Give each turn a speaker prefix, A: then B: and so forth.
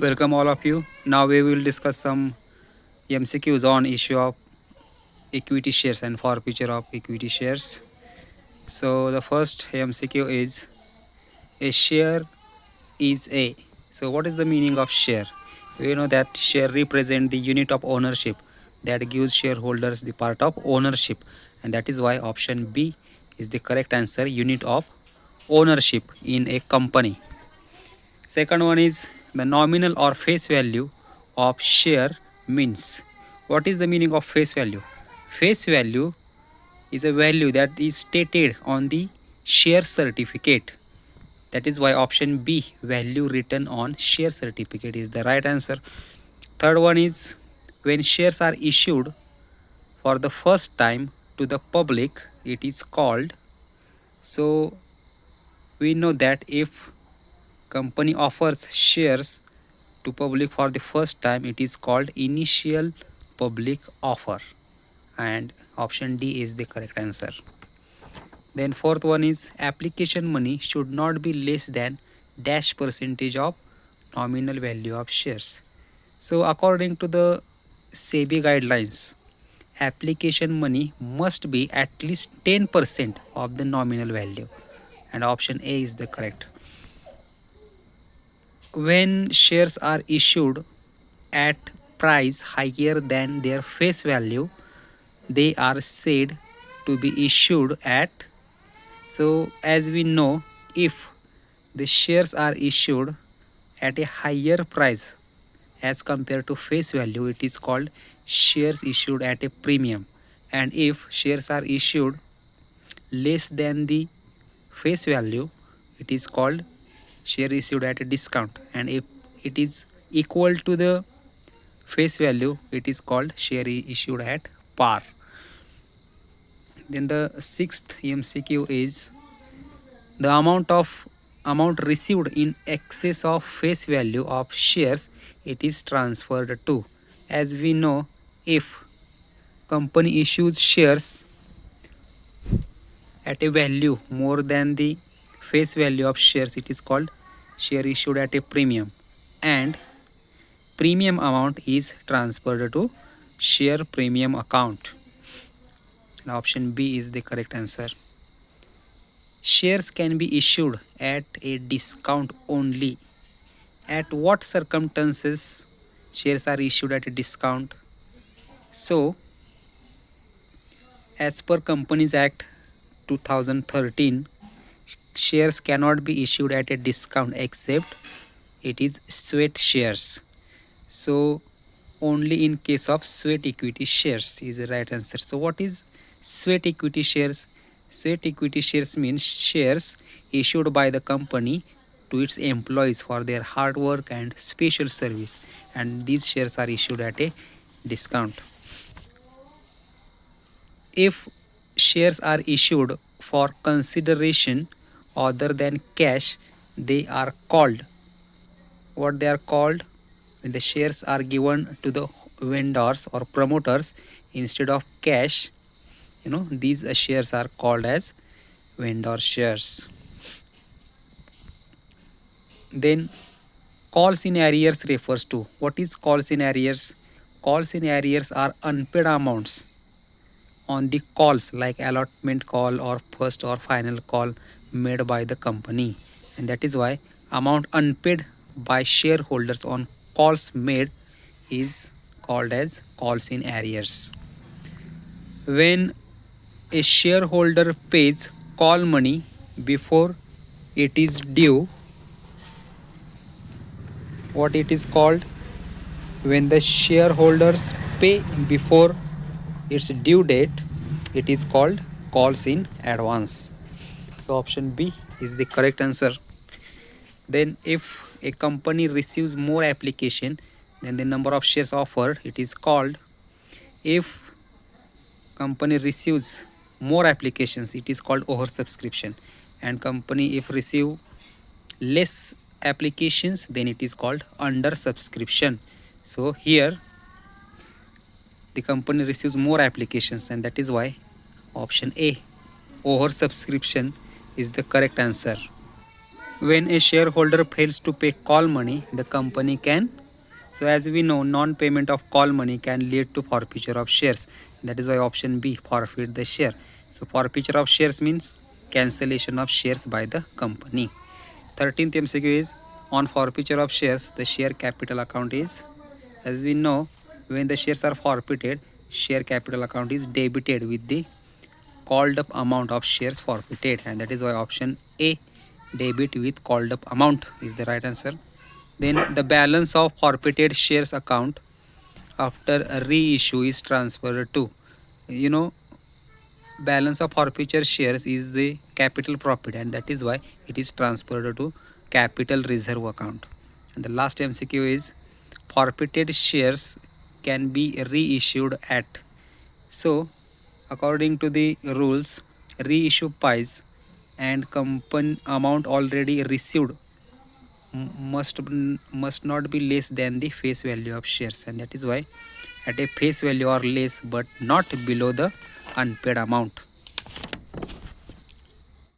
A: Welcome all of you. Now we will discuss some MCQs on issue of equity shares and forfeiture of equity shares. So the first MCQ is a share is a. So what is the meaning of share? We know that share represent the unit of ownership that gives shareholders the part of ownership, and that is why option B is the correct answer, unit of ownership in a company. Second one is the nominal or face value of share means. What is the meaning of face value? Face value is a value that is stated on the share certificate. That is why option B, value written on share certificate, is the right answer. Third one is when shares are issued for the first time to the public, it is called. So we know that if company offers shares to public for the first time, it is called initial public offer, and option D is the correct answer. Then fourth one is application money should not be less than dash percentage of nominal value of shares. So according to the SEBI guidelines, application money must be at least 10% of the nominal value, and option A is the correct. When shares are issued at price higher than their face value, they are said to be issued at. So as we know, if the shares are issued at a higher price as compared to face value, it is called shares issued at a premium. And if shares are issued less than the face value, it is called share issued at a discount. And if it is equal to the face value, it is called share issued at par. Then the sixth MCQ is the amount received in excess of face value of shares it is transferred to. As we know, if company issues shares at a value more than the face value of shares, it is called share issued at a premium, and premium amount is transferred to share premium account, and option B is the correct answer. Shares can be issued at a discount only. At what circumstances shares are issued at a discount? So as per Companies Act 2013, shares cannot be issued at a discount except it is sweat shares. So only in case of sweat equity shares is the right answer. So what is sweat equity shares? Sweat equity shares means shares issued by the company to its employees for their hard work and special service, and these shares are issued at a discount. If shares are issued for consideration other than cash, they are called, what they are called, when the shares are given to the vendors or promoters instead of cash, these shares are called as vendor shares. Then calls in arrears refers to, what is calls in arrears? Calls in arrears are unpaid amounts on the calls like allotment call or first or final call made by the company, and that is why amount unpaid by shareholders on calls made is called as calls in arrears. When a shareholder pays call money before it is due, what it is called? When the shareholders pay before its due date, it is called calls in advance. So option B is the correct answer. Then if a company receives more application than the number of shares offered, it is called, if company receives more applications, it is called oversubscription, and company if receive less applications, then it is called under subscription. So here the company receives more applications, and that is why option A, oversubscription, is the correct answer. When a shareholder fails to pay call money, the company can, so as we know, non-payment of call money can lead to forfeiture of shares. That is why option B, forfeit the share. So forfeiture of shares means cancellation of shares by the company. 13th MCQ is on forfeiture of shares, the share capital account is, as we know, when the shares are forfeited, share capital account is debited with the called up amount of shares forfeited, and that is why option A, debit with called up amount, is the right answer. Then the balance of forfeited shares account after a reissue is transferred to, you know, balance of forfeiture shares is the capital profit, and that is why it is transferred to capital reserve account. And the last MCQ is forfeited shares can be reissued at, so according to the rules, reissue price and company amount already received must not be less than the face value of shares, and that is why at a face value or less but not below the unpaid amount.